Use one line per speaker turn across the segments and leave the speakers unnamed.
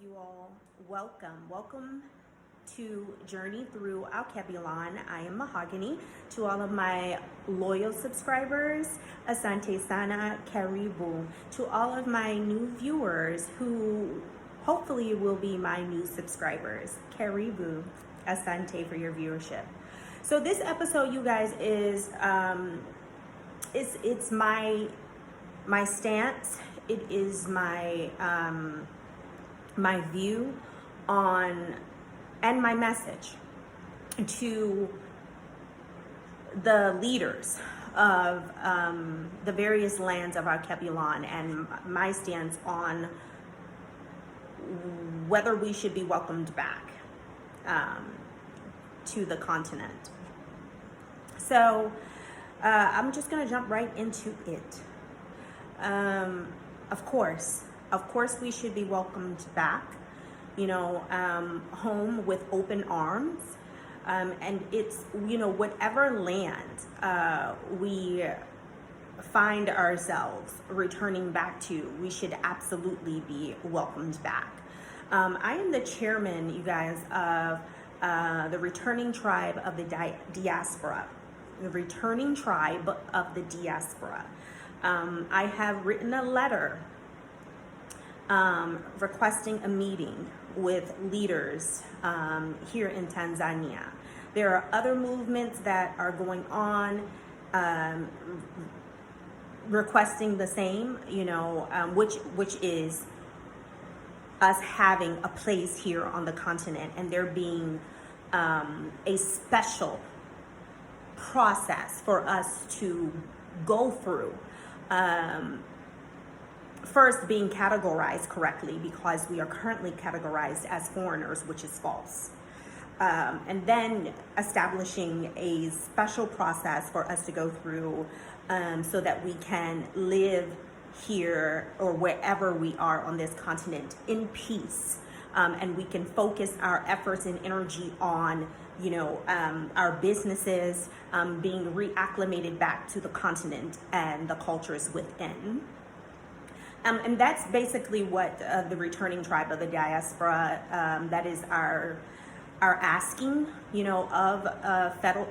you all. Welcome to Journey Through Alkebulan. I am Mahogany. To all of my loyal subscribers, Asante Sana Karibu. To all of my new viewers who hopefully will be my new subscribers, Karibu, Asante for your viewership. So this episode, you guys, is it's my stance. It is my my view on and my message to the leaders of the various lands of Alkebulan, and my stance on whether we should be welcomed back to the continent. So I'm just gonna jump right into it. Of course we should be welcomed back, home with open arms. And it's, whatever land we find ourselves returning back to, we should absolutely be welcomed back. I am the chairman, you guys, of the returning tribe of the diaspora. The returning tribe of the diaspora. I have written a letter requesting a meeting with leaders here in Tanzania. There are other movements that are going on requesting the same, which is us having a place here on the continent, and there being a special process for us to go through. First, being categorized correctly, because we are currently categorized as foreigners, which is false. And then establishing a special process for us to go through so that we can live here or wherever we are on this continent in peace. And we can focus our efforts and energy on our businesses being reacclimated back to the continent and the cultures within. And that's basically what the returning tribe of the diaspora, that is our asking, of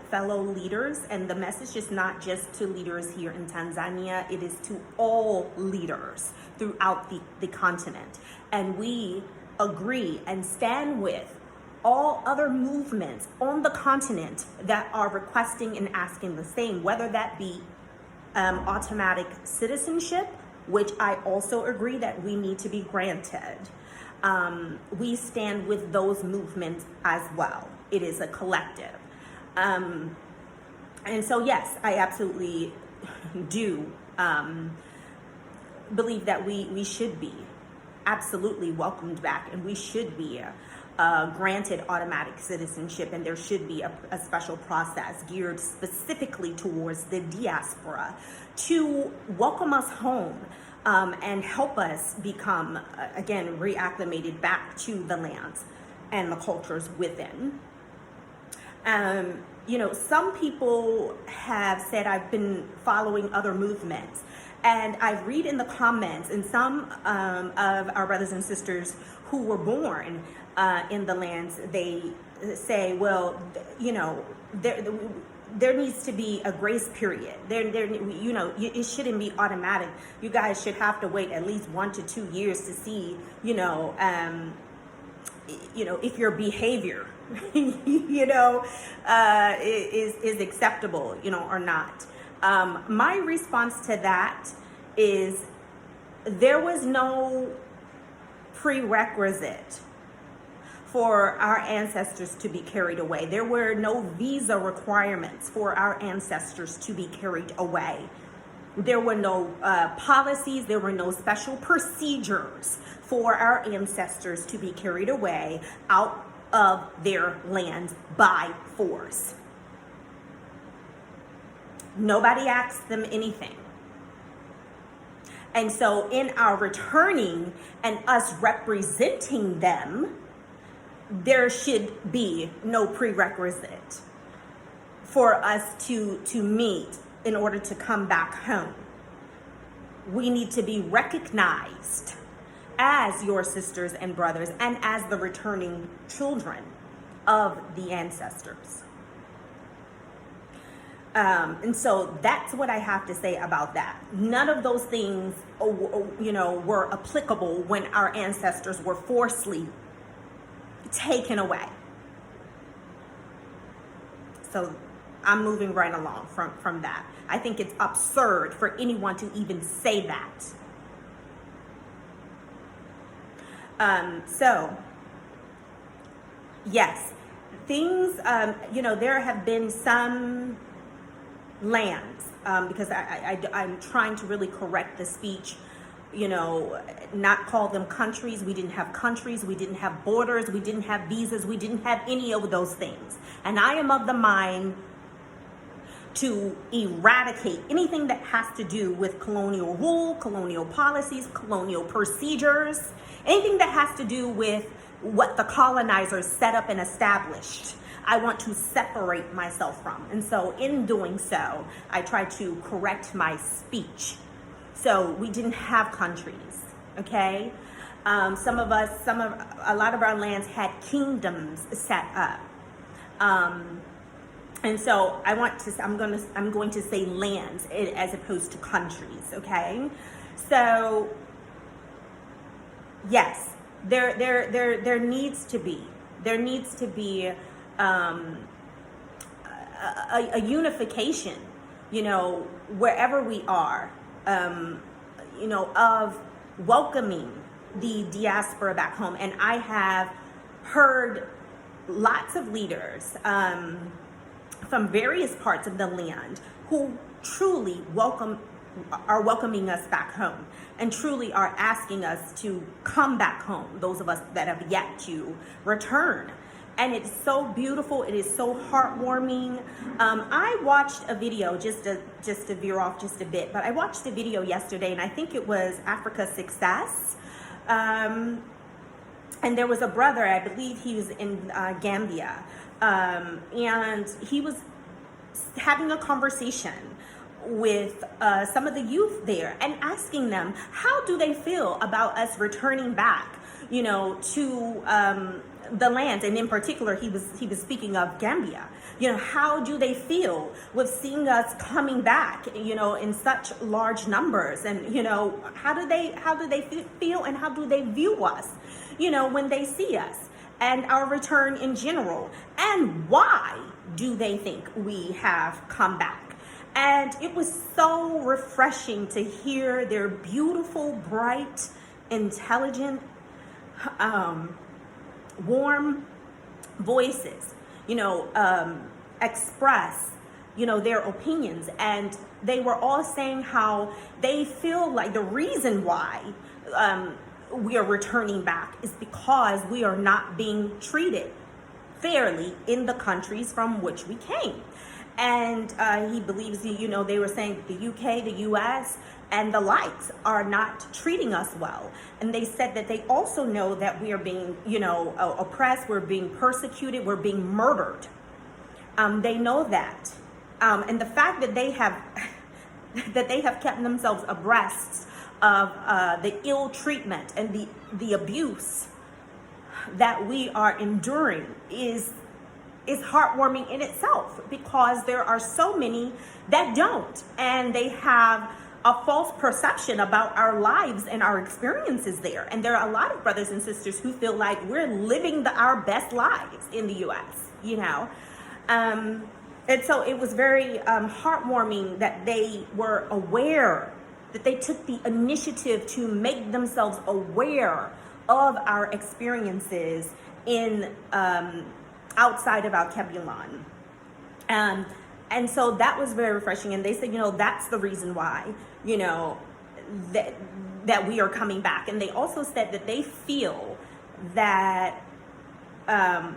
fellow leaders. And the message is not just to leaders here in Tanzania, it is to all leaders throughout the continent. And we agree and stand with all other movements on the continent that are requesting and asking the same, whether that be automatic citizenship, which I also agree that we need to be granted. We stand with those movements as well. It is a collective. And so, yes, I absolutely do believe that we should be absolutely welcomed back, and we should be granted automatic citizenship, and there should be a special process geared specifically towards the diaspora to welcome us home and help us become, again, reacclimated back to the lands and the cultures within. Some people have said I've been following other movements, and I read in the comments, and some of our brothers and sisters who were born in the lands, they say, well, there needs to be a grace period. It shouldn't be automatic. You guys should have to wait at least 1 to 2 years to see, if your behavior, is acceptable, or not. My response to that is there was no prerequisite for our ancestors to be carried away. There were no visa requirements for our ancestors to be carried away. There were no policies, there were no special procedures for our ancestors to be carried away out of their lands by force. Nobody asked them anything. And so in our returning and us representing them, there should be no prerequisite for us to meet in order to come back home. We need to be recognized as your sisters and brothers and as the returning children of the ancestors. And so that's what I have to say about that. None of those things, were applicable when our ancestors were forcibly taken away. So I'm moving right along from that. I think it's absurd for anyone to even say that. So, yes, things, there have been some lands, because I'm trying to really correct the speech, not call them countries. We didn't have countries. We didn't have borders. We didn't have visas. We didn't have any of those things. And I am of the mind to eradicate anything that has to do with colonial rule, colonial policies, colonial procedures, anything that has to do with what the colonizers set up and established. I want to separate myself from. And so in doing so, I try to correct my speech. So we didn't have countries, okay? A lot of our lands had kingdoms set up. And so I'm going to say lands as opposed to countries, okay? So yes, there needs to be a unification, wherever we are, of welcoming the diaspora back home. And I have heard lots of leaders from various parts of the land who truly are welcoming us back home and truly are asking us to come back home, those of us that have yet to return. And it's so beautiful. It is so heartwarming. I watched a video, just to veer off just a bit, but I watched a video yesterday, and I think it was Africa Success. And there was a brother, I believe he was in Gambia, and he was having a conversation with some of the youth there and asking them, how do they feel about us returning back, to the lands? And in particular, he was speaking of Gambia. How do they feel with seeing us coming back, in such large numbers? And, how do they feel and how do they view us, when they see us and our return in general? And why do they think we have come back? And it was so refreshing to hear their beautiful, bright, intelligent, warm voices, express, their opinions. And they were all saying how they feel like the reason why we are returning back is because we are not being treated fairly in the countries from which we came. And he believes, they were saying the UK, the US, and the likes are not treating us well. And they said that they also know that we are being, oppressed, we're being persecuted, we're being murdered. They know that. And the fact that they have kept themselves abreast of the ill treatment and the abuse that we are enduring is heartwarming in itself, because there are so many that don't, and they have a false perception about our lives and our experiences there. And there are a lot of brothers and sisters who feel like we're living our best lives in the US, and so it was very heartwarming that they were aware, that they took the initiative to make themselves aware of our experiences in outside of our Kebulon. And so that was very refreshing. And they said, that's the reason why, that we are coming back. And they also said that they feel that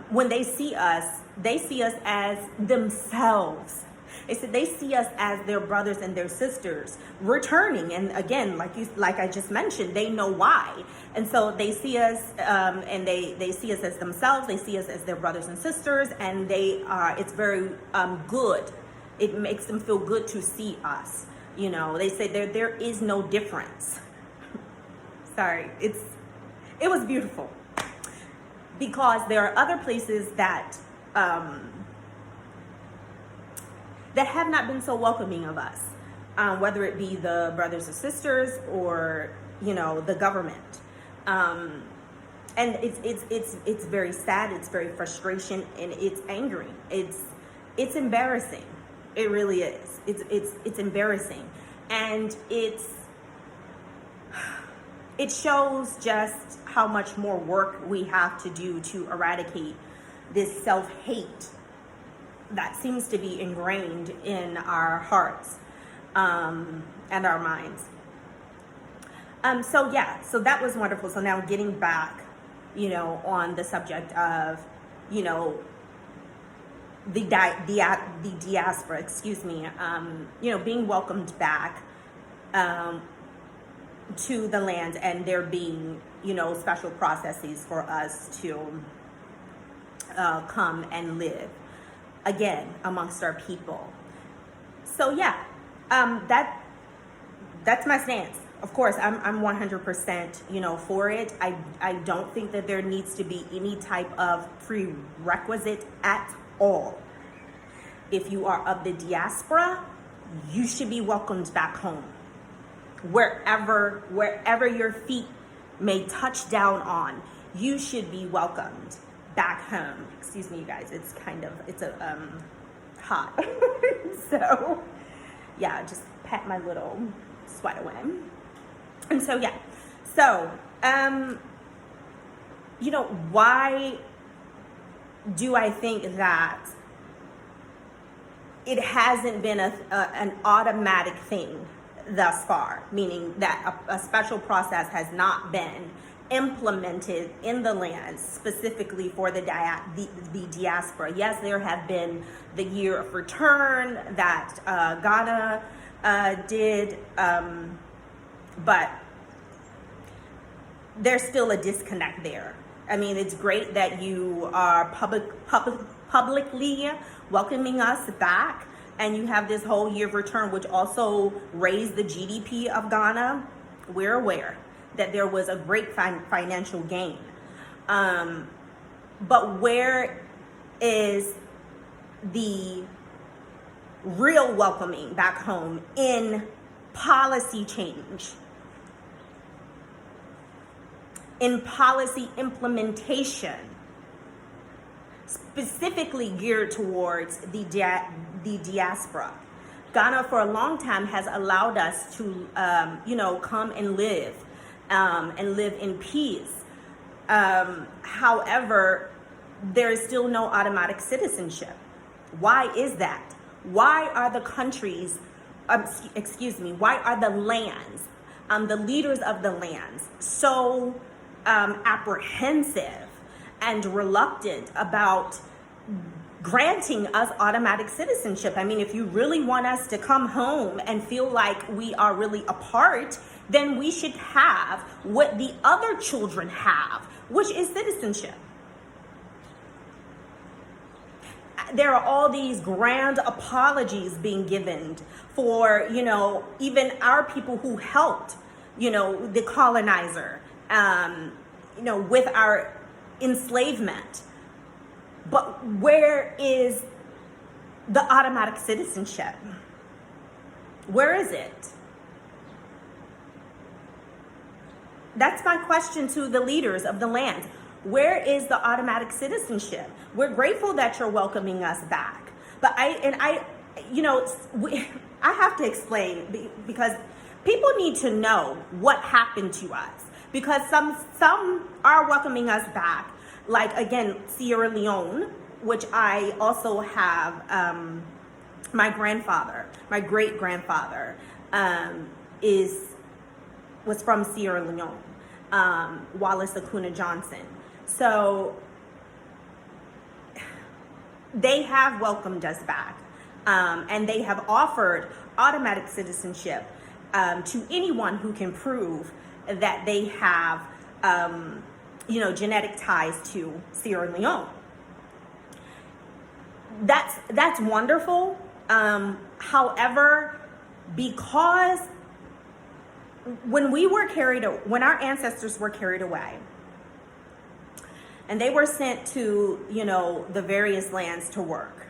when they see us as themselves. They said they see us as their brothers and their sisters returning. And again, like I just mentioned, they know why. And so they see us, and they see us as themselves. They see us as their brothers and sisters, and it's very good. It makes them feel good to see us. They say there is no difference. Sorry, It was beautiful because there are other places that that have not been so welcoming of us, whether it be the brothers or sisters or, you know, the government. And it's very sad. It's very frustration, and it's angering. It's embarrassing. It really is. It's embarrassing, and it shows just how much more work we have to do to eradicate this self-hate that seems to be ingrained in our hearts and our minds. So that was wonderful. So now getting back, you know, on the subject of, you know, the diaspora, you know, being welcomed back to the land, and there being, you know, special processes for us to come and live again amongst our people. So yeah, that's my stance. Of course, I'm 100%, you know, for it. I don't think that there needs to be any type of prerequisite at all. If you are of the diaspora, you should be welcomed back home. Wherever your feet may touch down on, you should be welcomed back home. Excuse me, you guys. It's hot. So yeah, just pat my little sweat away. And so yeah, so you know, why do I think that it hasn't been an automatic thing thus far, meaning that a special process has not been implemented in the land specifically for the diaspora? Yes, there have been the year of return that Ghana did, but there's still a disconnect there. I mean, it's great that you are publicly welcoming us back, and you have this whole year of return, which also raised the GDP of Ghana. We're aware that there was a great financial gain. But where is the real welcoming back home in policy change, in policy implementation, specifically geared towards the diaspora? Ghana for a long time has allowed us to, you know, come and live in peace. However, there is still no automatic citizenship. Why is that? Why are the countries, why are the lands, the leaders of the lands so apprehensive and reluctant about granting us automatic citizenship? I mean, if you really want us to come home and feel like we are really a part, then we should have what the other children have, which is citizenship. There are all these grand apologies being given for, you know, even our people who helped, you know, the colonizer, you know, with our enslavement. But where is the automatic citizenship? Where is it? That's my question to the leaders of the land. Where is the automatic citizenship? We're grateful that you're welcoming us back. But I have to explain, because people need to know what happened to us. Because some are welcoming us back. Like, again, Sierra Leone, which I also have, my great grandfather, was from Sierra Leone, Wallace Acuna Johnson. So they have welcomed us back, and they have offered automatic citizenship to anyone who can prove that they have, genetic ties to Sierra Leone. That's wonderful. However, because when our ancestors were carried away, And they were sent to, the various lands to work.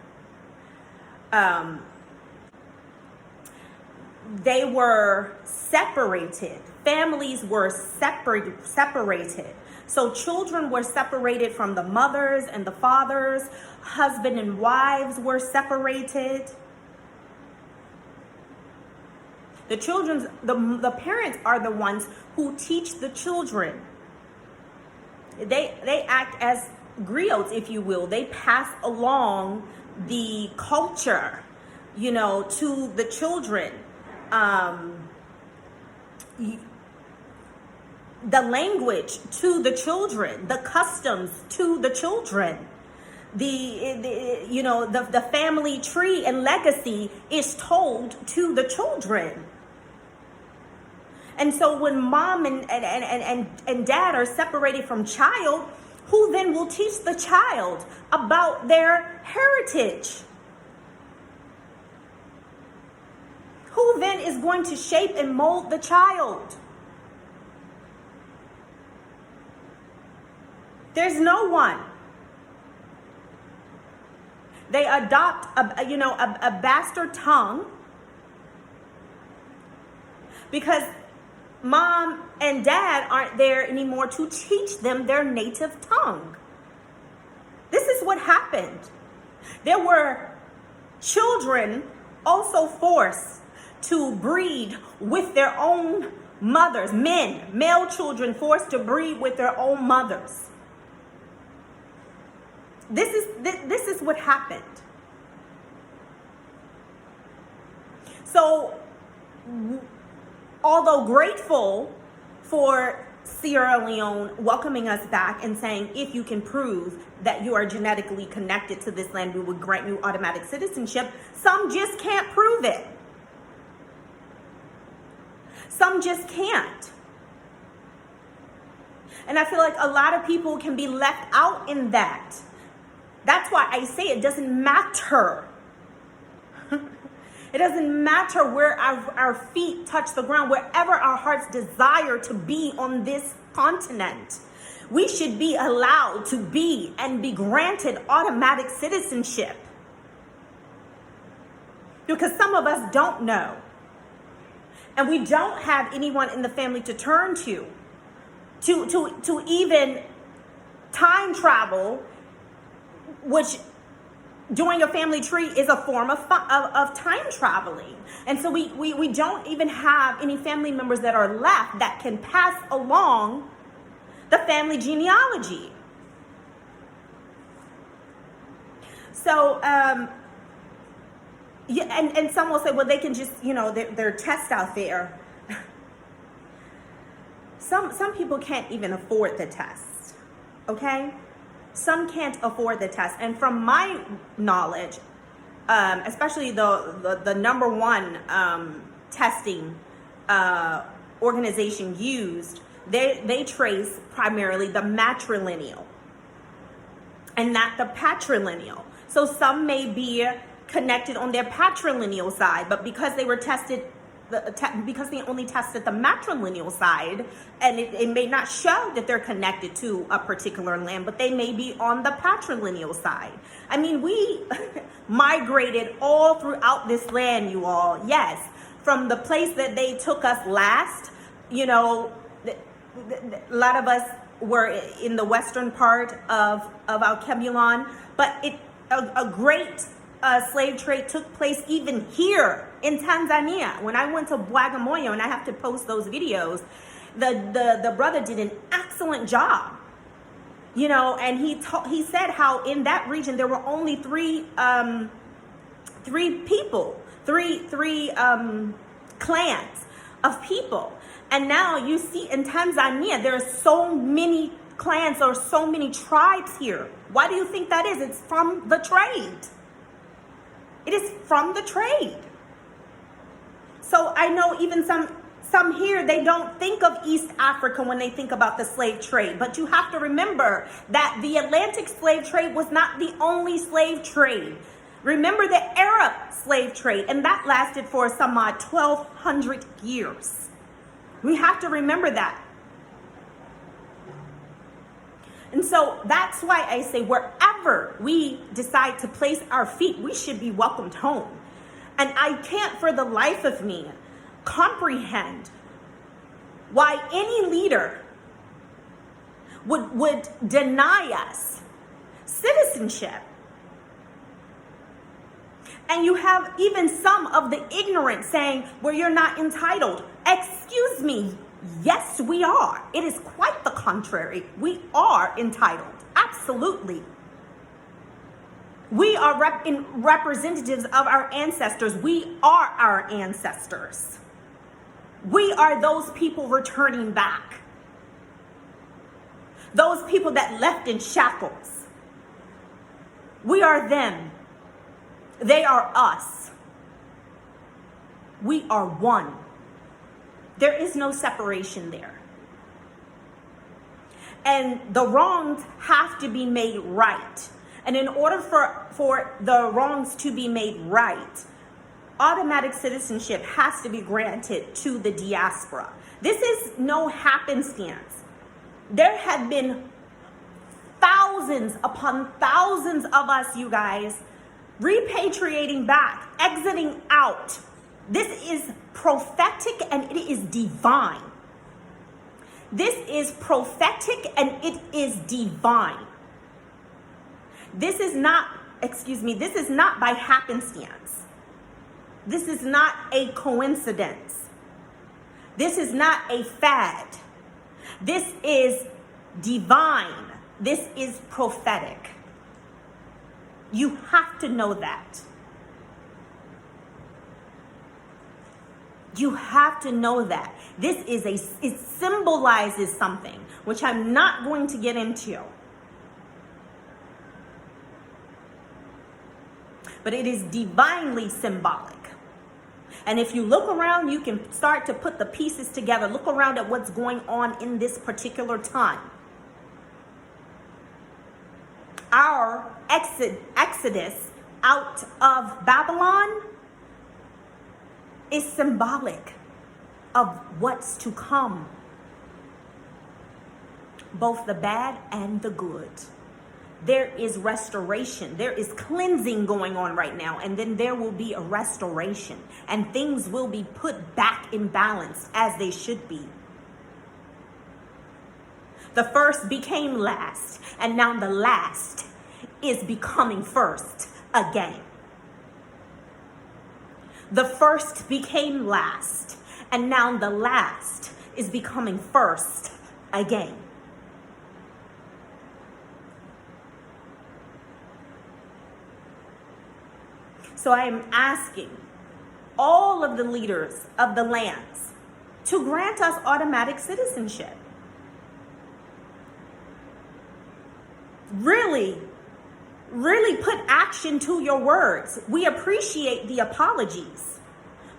They were separated. Families were separated. So children were separated from the mothers and the fathers. Husband and wives were separated. The parents are the ones who teach the children. They act as griots, if you will. They pass along the culture, to the children. The language to the children, the customs to the children. The family tree and legacy is told to the children. And so when mom and dad are separated from child, who then will teach the child about their heritage? Who then is going to shape and mold the child? There's no one. They adopt a bastard tongue because mom and dad aren't there anymore to teach them their native tongue. This is what happened. There were children also forced to breed with their own mothers. Male children forced to breed with their own mothers. This is what happened. So, although grateful for Sierra Leone welcoming us back and saying, if you can prove that you are genetically connected to this land, we would grant you automatic citizenship, some just can't prove it. Some just can't. And I feel like a lot of people can be left out in that. That's why I say it doesn't matter. It doesn't matter where our feet touch the ground, wherever our hearts desire to be on this continent. We should be allowed to be and be granted automatic citizenship. Because some of us don't know. And we don't have anyone in the family to turn to even time travel, which doing a family tree is a form of time traveling. And so we don't even have any family members that are left that can pass along the family genealogy. So, and some will say, well, they can just, their test out there. Some people can't even afford the test, okay? Some can't afford the test. And from my knowledge, especially the number one testing organization used, they trace primarily the matrilineal and not the patrilineal. So some may be connected on their patrilineal side, but because they were tested, because they only tested the matrilineal side, and it may not show that they're connected to a particular land, but they may be on the patrilineal side. I mean, we migrated all throughout this land, you all. Yes, from the place that they took us last, a lot of us were in the western part of Alkebulan, but a great slave trade took place even here in Tanzania. When I went to Bagamoyo, and I have to post those videos, the brother did an excellent job, and he said how in that region there were only three clans of people, and now you see in Tanzania there are so many clans or so many tribes here. Why do you think that is? It's from the trade. It is from the trade. So I know even some here, they don't think of East Africa when they think about the slave trade. But you have to remember that the Atlantic slave trade was not the only slave trade. Remember the Arab slave trade, and that lasted for some 1,200 years. We have to remember that. And so that's why I say wherever we decide to place our feet, we should be welcomed home. And I can't for the life of me comprehend why any leader would deny us citizenship. And you have even some of the ignorant saying, well, you're not entitled. Excuse me. Yes, we are. It is quite the contrary. We are entitled. Absolutely. We are representatives of our ancestors. We are our ancestors. We are those people returning back. Those people that left in shackles. We are them. They are us. We are one. There is no separation there. And the wrongs have to be made right. And in order for the wrongs to be made right, automatic citizenship has to be granted to the diaspora. This is no happenstance. There have been thousands upon thousands of us, you guys, repatriating back, exiting out. This is prophetic and it is divine. This is prophetic and it is divine. This is not by happenstance. This is not a coincidence. This is not a fad. This is divine. This is prophetic. You have to know that. You have to know that. It symbolizes something, which I'm not going to get into. But it is divinely symbolic. And if you look around, you can start to put the pieces together. Look around at what's going on in this particular time. Our exodus out of Babylon is symbolic of what's to come. Both the bad and the good. There is restoration. There is cleansing going on right now. And then there will be a restoration. And things will be put back in balance as they should be. The first became last. And now the last is becoming first again. The first became last. And now the last is becoming first again. So I am asking all of the leaders of the lands to grant us automatic citizenship. Really put action to your words. We appreciate the apologies.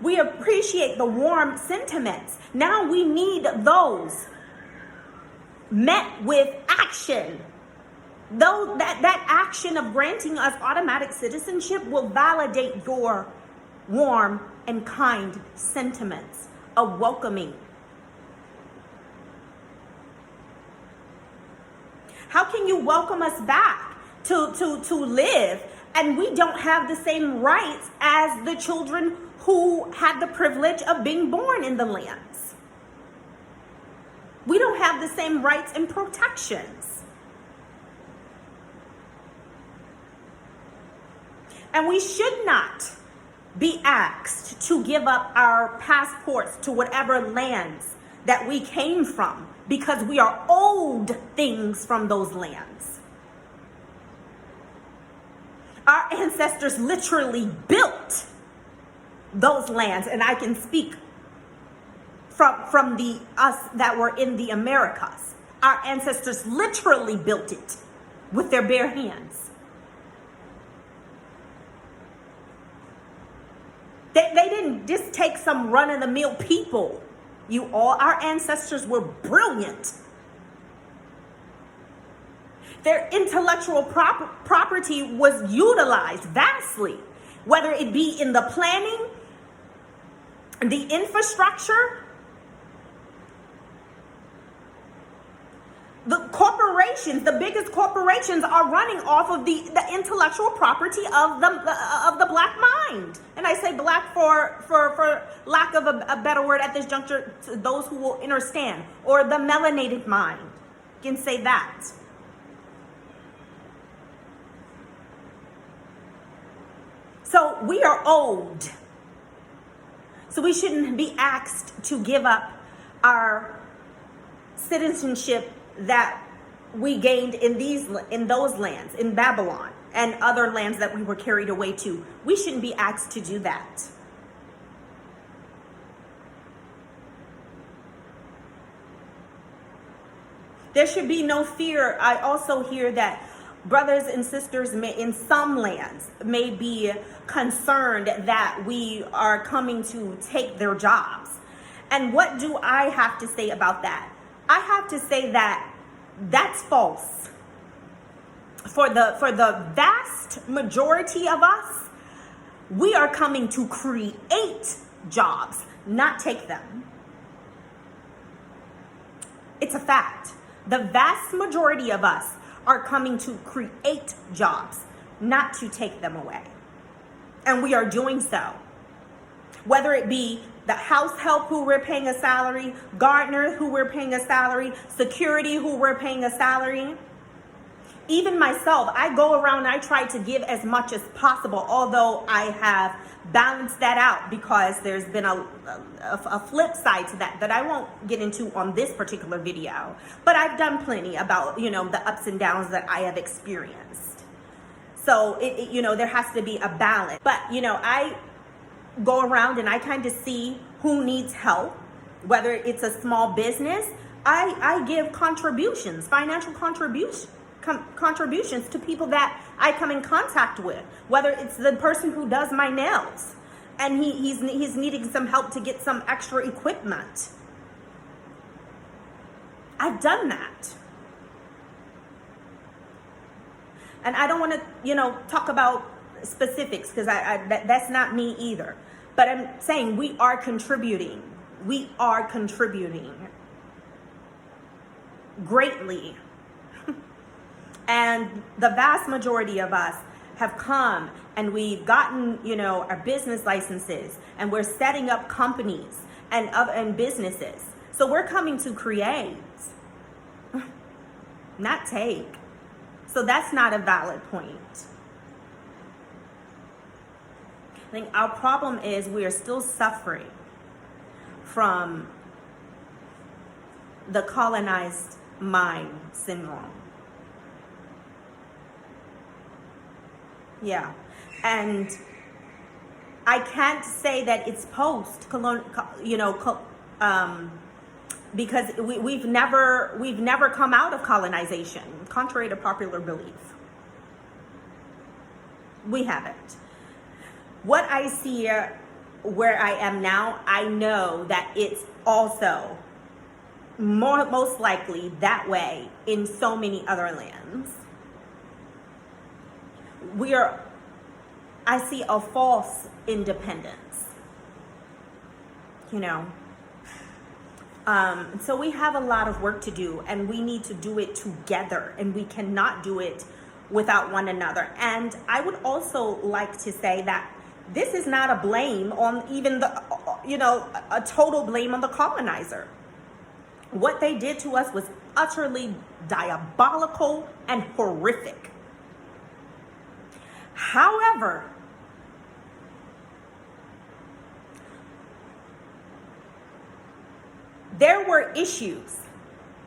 We appreciate the warm sentiments. Now we need those met with action. Though that action of granting us automatic citizenship will validate your warm and kind sentiments of welcoming. How can you welcome us back to live and we don't have the same rights as the children who had the privilege of being born in the lands? We don't have the same rights and protections. And we should not be asked to give up our passports to whatever lands that we came from because we are owed things from those lands. Our ancestors literally built those lands, and I can speak from the us that were in the Americas. Our ancestors literally built it with their bare hands. They didn't just take some run-of-the-mill people. Our ancestors were brilliant. Their intellectual property was utilized vastly, whether it be in the planning, the infrastructure. The corporations, the biggest corporations, are running off of the intellectual property of the black mind. And I say black for lack of a better word at this juncture, to those who will understand, or the melanated mind. You can say that. So we are owed. So we shouldn't be asked to give up our citizenship that we gained in those lands, in Babylon and other lands that we were carried away to. We shouldn't be asked to do that. There should be no fear. I also hear that brothers and sisters in some lands may be concerned that we are coming to take their jobs. And what do I have to say about that? I have to say that that's false. For the vast majority of us, we are coming to create jobs, not take them. It's a fact. The vast majority of us are coming to create jobs, not to take them away. And we are doing so. Whether it be the house help who we're paying a salary, gardener who we're paying a salary, security who we're paying a salary. Even myself, I go around and I try to give as much as possible, although I have balanced that out because there's been a flip side to that I won't get into on this particular video. But I've done plenty about, the ups and downs that I have experienced. So, there has to be a balance. But, I go around and I kind of see who needs help, whether it's a small business. I give contributions, financial contributions to people that I come in contact with, whether it's the person who does my nails and he's needing some help to get some extra equipment. I've done that. And I don't want to, talk about specifics because that's not me either. But I'm saying we are contributing. We are contributing greatly. And the vast majority of us have come and we've gotten, our business licenses and we're setting up companies and businesses. So we're coming to create, not take. So that's not a valid point. I think our problem is we are still suffering from the colonized mind syndrome. Yeah. And I can't say that it's post-colonial, because we've never come out of colonization, contrary to popular belief. We haven't. What I see where I am now, I know that it's also most likely that way in so many other lands. I see a false independence, so we have a lot of work to do and we need to do it together and we cannot do it without one another. And I would also like to say that this is not a blame on even a total blame on the colonizer. What they did to us was utterly diabolical and horrific. However, there were issues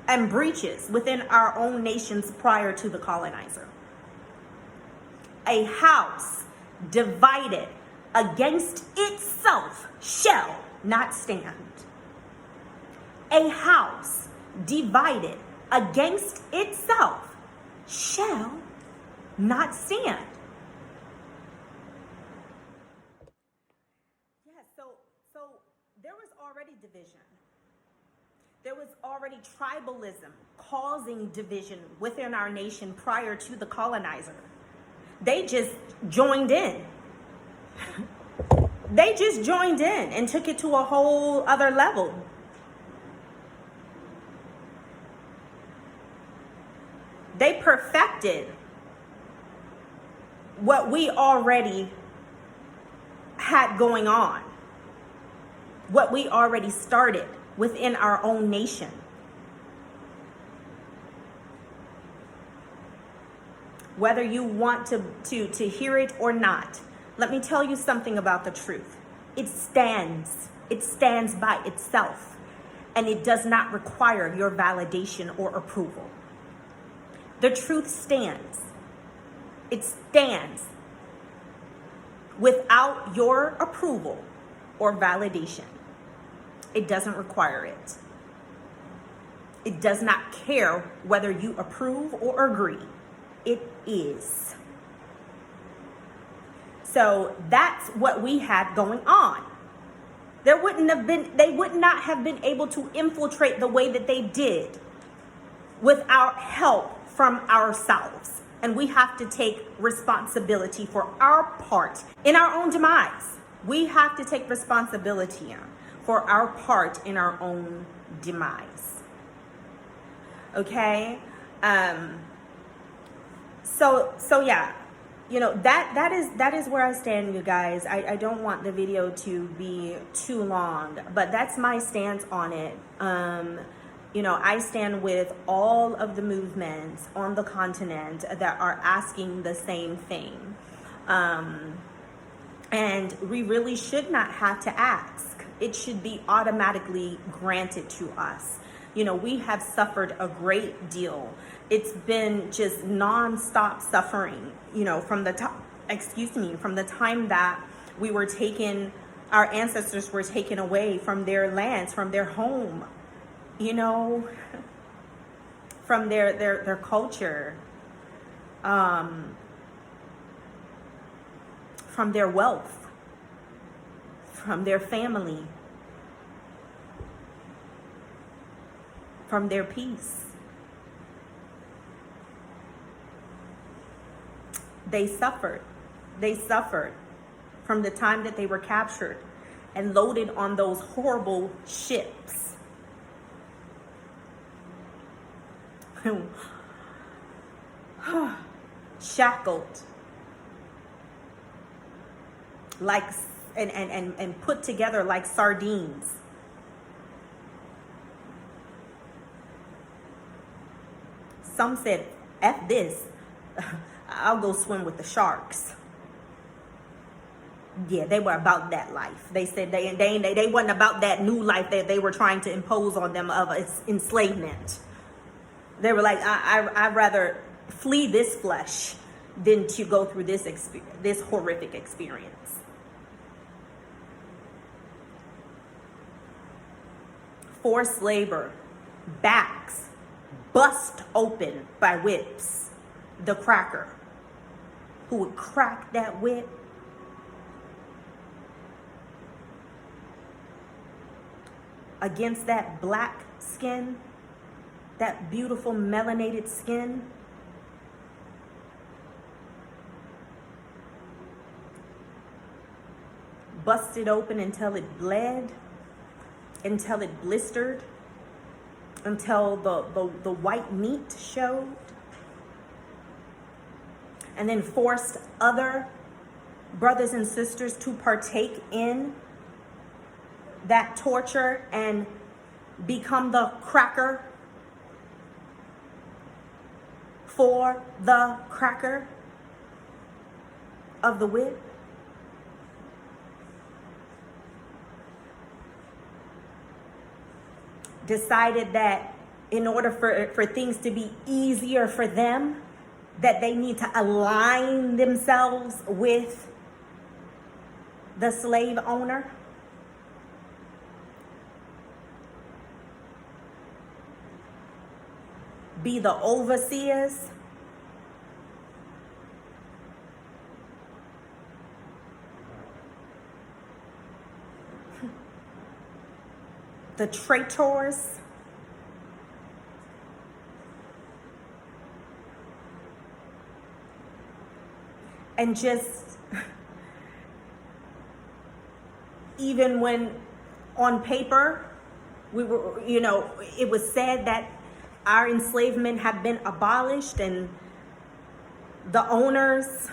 and breaches within our own nations prior to the colonizer. A house divided against itself shall not stand. A house divided against itself shall not stand. So there was already division. There was already tribalism causing division within our nation prior to the colonizer. They just joined in. They just joined in and took it to a whole other level. They perfected what we already had going on, what we already started within our own nation. Whether you want to hear it or not, let me tell you something about the truth. It stands by itself, and it does not require your validation or approval. The truth stands. It stands without your approval or validation. It doesn't require it. It does not care whether you approve or agree. It is. So that's what we had going on. They would not have been able to infiltrate the way that they did without help from ourselves. And we have to take responsibility for our part in our own demise. We have to take responsibility for our part in our own demise. Okay? So yeah, you know, that is where I stand, you guys. I don't want the video to be too long, but that's my stance on it. You know, I stand with all of the movements on the continent that are asking the same thing. And we really should not have to ask. It should be automatically granted to us. You know, we have suffered a great deal. It's been just nonstop suffering, you know, from the time that we were taken, our ancestors were taken away from their lands, from their home, you know, from their culture, from their wealth, from their family, from their peace. They suffered from the time that they were captured and loaded on those horrible ships. Shackled, like, and put together like sardines. Some said, F this, I'll go swim with the sharks. Yeah, they were about that life. They said they wasn't about that new life that they were trying to impose on them of enslavement. They were like, I'd rather flee this flesh than to go through this horrific experience. Forced labor, backs bust open by whips. The cracker who would crack that whip against that black skin, that beautiful melanated skin. Busted open until it bled, until it blistered, until the white meat showed. And then forced other brothers and sisters to partake in that torture and become the cracker for the cracker of the whip. Decided that in order for things to be easier for them, that they need to align themselves with the slave owner. Be the overseers. The traitors. And just, even when on paper, we were, you know, it was said that our enslavement had been abolished, and the owners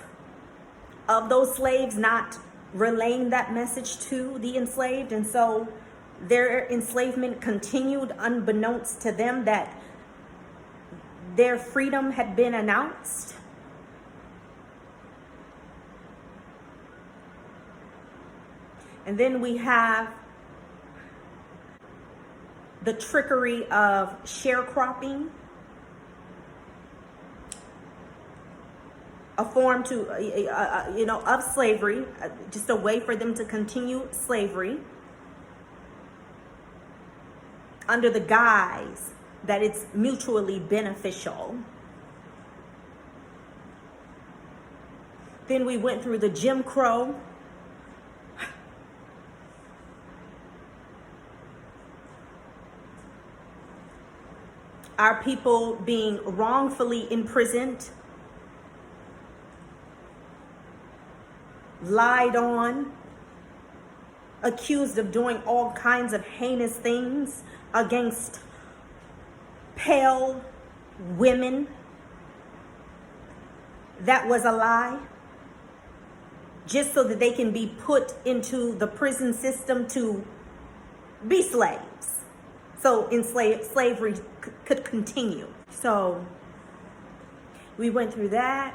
of those slaves not relaying that message to the enslaved. And so their enslavement continued unbeknownst to them, that their freedom had been announced. And then we have the trickery of sharecropping, a form of slavery, just a way for them to continue slavery under the guise that it's mutually beneficial. Then we went through the Jim Crow, our people being wrongfully imprisoned, lied on, accused of doing all kinds of heinous things against pale women. That was a lie, just so that they can be put into the prison system to be slaves, so slavery could continue. So we went through that,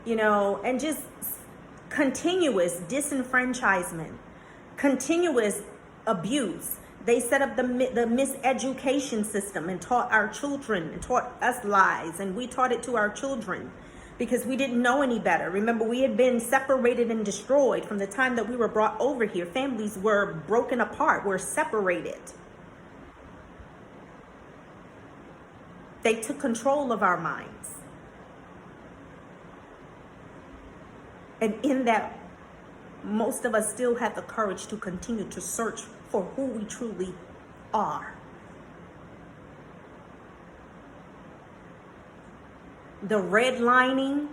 and just continuous disenfranchisement, continuous abuse. They set up the miseducation system and taught our children and taught us lies, and we taught it to our children because we didn't know any better. Remember, we had been separated and destroyed from the time that we were brought over here. Families were broken apart, were separated. They took control of our minds. And in that, most of us still have the courage to continue to search for who we truly are. The redlining,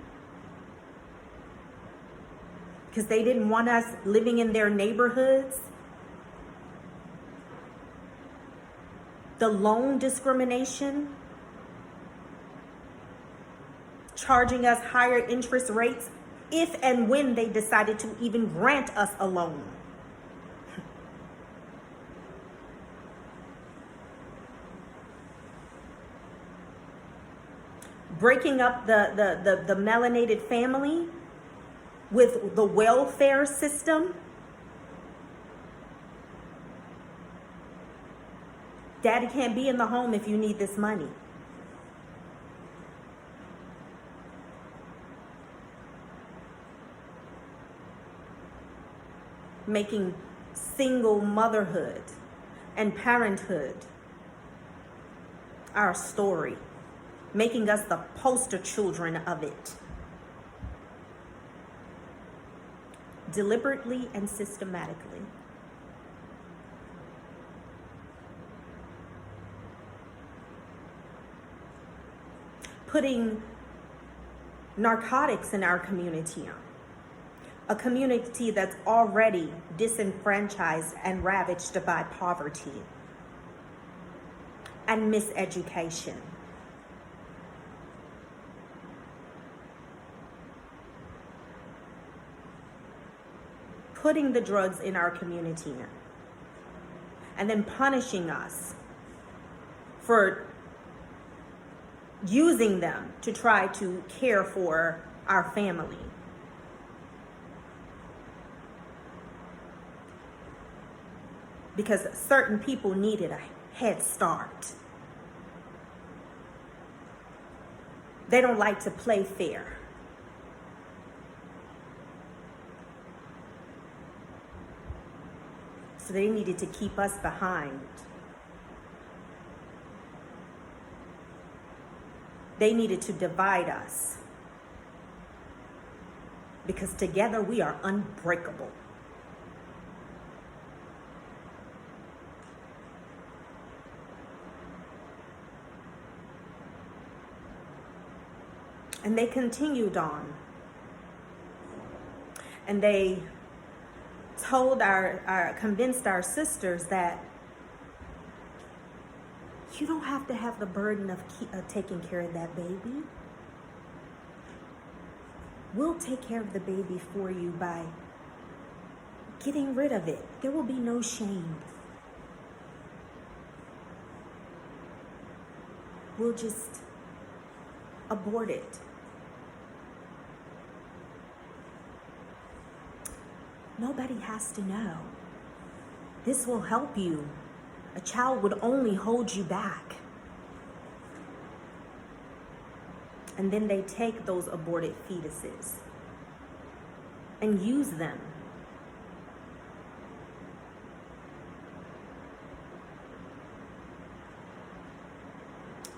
because they didn't want us living in their neighborhoods. The loan discrimination, charging us higher interest rates if and when they decided to even grant us a loan. Breaking up the melanated family with the welfare system. Daddy can't be in the home if you need this money. Making single motherhood and parenthood our story, making us the poster children of it, deliberately and systematically. Putting narcotics in our community, a community that's already disenfranchised and ravaged by poverty and miseducation. Putting the drugs in our community and then punishing us for using them to try to care for our family. Because certain people needed a head start. They don't like to play fair. So they needed to keep us behind. They needed to divide us. Because together we are unbreakable. And they continued on. And they convinced our sisters that You don't have to have the burden of taking care of that baby. We'll take care of the baby for you by getting rid of it. There will be no shame. We'll just abort it. Nobody has to know. This will help you. A child would only hold you back. And then they take those aborted fetuses and use them.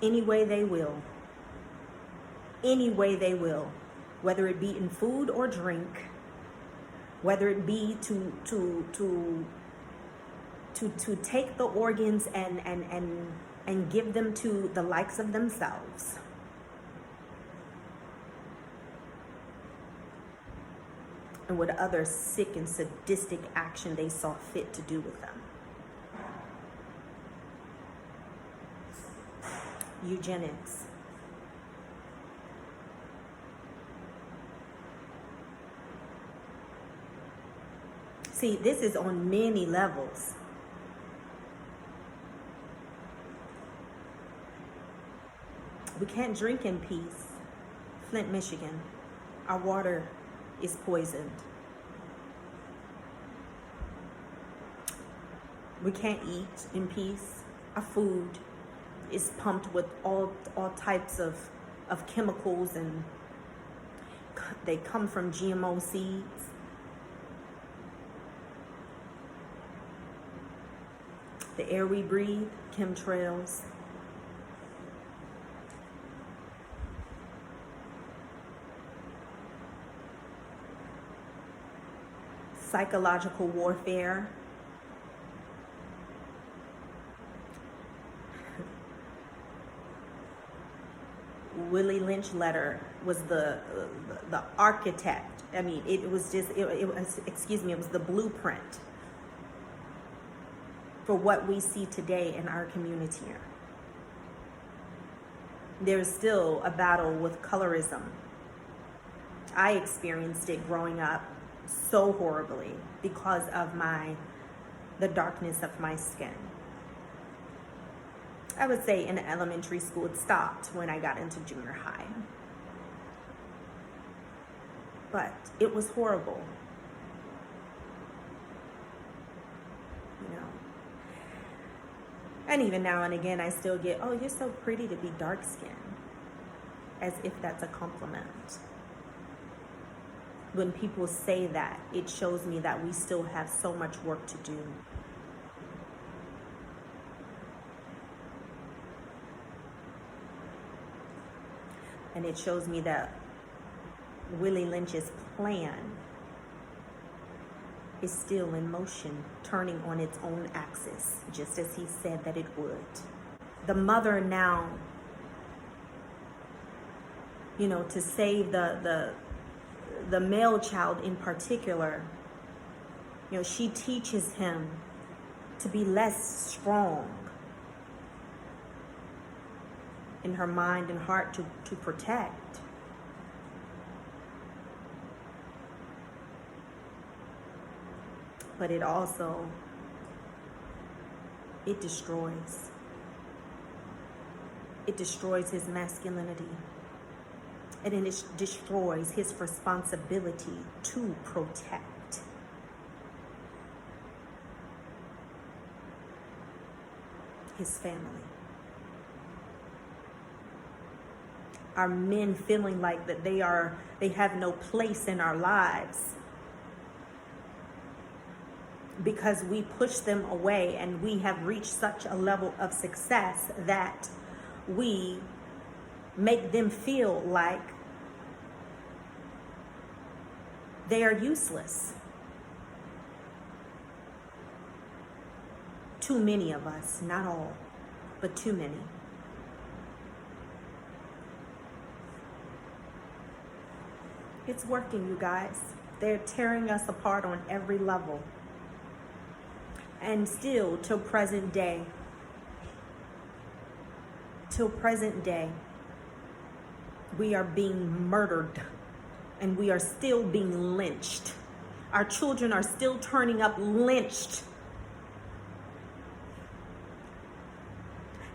Any way they will. Any way they will. Whether it be in food or drink. Whether it be to take the organs and give them to the likes of themselves. And what other sick and sadistic action they saw fit to do with them. Eugenics. See, this is on many levels. We can't drink in peace. Flint, Michigan. Our water is poisoned. We can't eat in peace. Our food is pumped with all types of chemicals, and they come from GMO seeds. The air we breathe, chemtrails. Psychological warfare. Willie Lynch letter was the architect. I mean, it was the blueprint for what we see today in our community. There's still a battle with colorism. I experienced it growing up so horribly because of the darkness of my skin. I would say in elementary school it stopped when I got into junior high. But it was horrible. You know. And even now and again I still get, "Oh, you're so pretty to be dark skinned," as if that's a compliment. When people say that, it shows me that we still have so much work to do. And it shows me that Willie Lynch's plan is still in motion, turning on its own axis, just as he said that it would. The mother now, to save the male child in particular, she teaches him to be less strong in her mind and heart to protect. But it also, it destroys. It destroys his masculinity. And it destroys his responsibility to protect. His family. Our men feeling like that they have no place in our lives because we push them away, and we have reached such a level of success that we make them feel like they are useless. Too many of us, not all, but too many. It's working, you guys. They're tearing us apart on every level. And still, till present day, till present day, we are being murdered and we are still being lynched. Our children are still turning up lynched.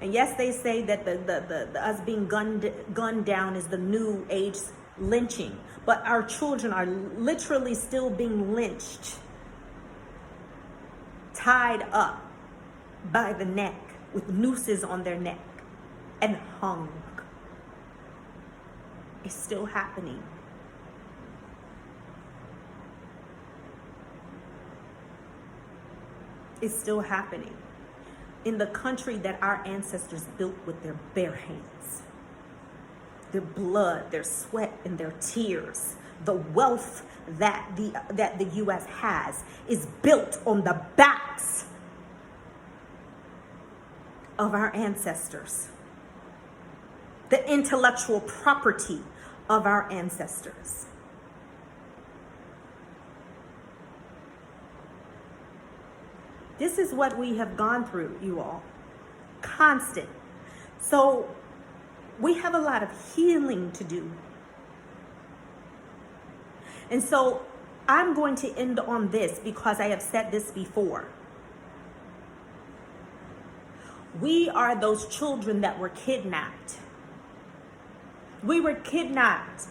And yes, they say that the us being gunned down is the new age lynching, but our children are literally still being lynched, tied up by the neck with nooses on their neck and hung. It's still happening. It's still happening in the country that our ancestors built with their bare hands. Their blood, their sweat, and their tears. The wealth that the U.S. has is built on the backs of our ancestors. The intellectual property of our ancestors. This is what we have gone through, you all. Constant. So we have a lot of healing to do. And so I'm going to end on this because I have said this before. We are those children that were kidnapped. We were kidnapped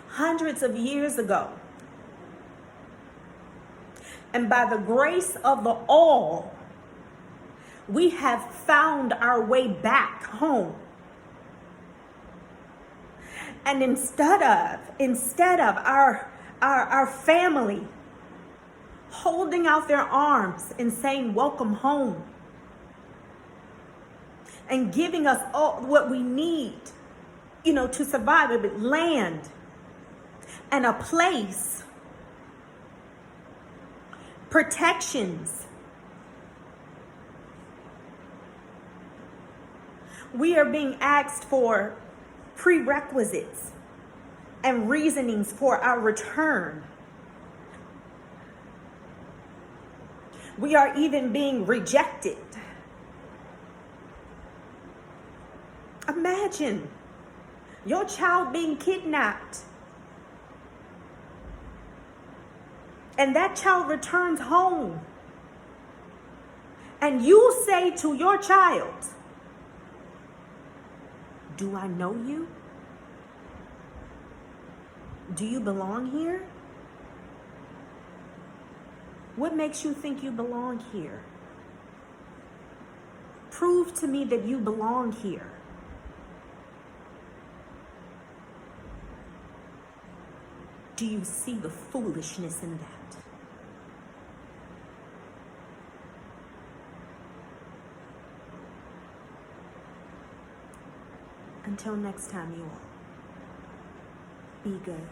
hundreds of years ago. And by the grace of the all, we have found our way back home. And instead of our family holding out their arms and saying, welcome home, and giving us all what we need, to survive, but land and a place, protections. We are being asked for prerequisites and reasonings for our return. We are even being rejected. Imagine your child being kidnapped, and that child returns home, and you say to your child, do I know you? Do you belong here? What makes you think you belong here? Prove to me that you belong here. Do you see the foolishness in that? Until next time, you all, be good.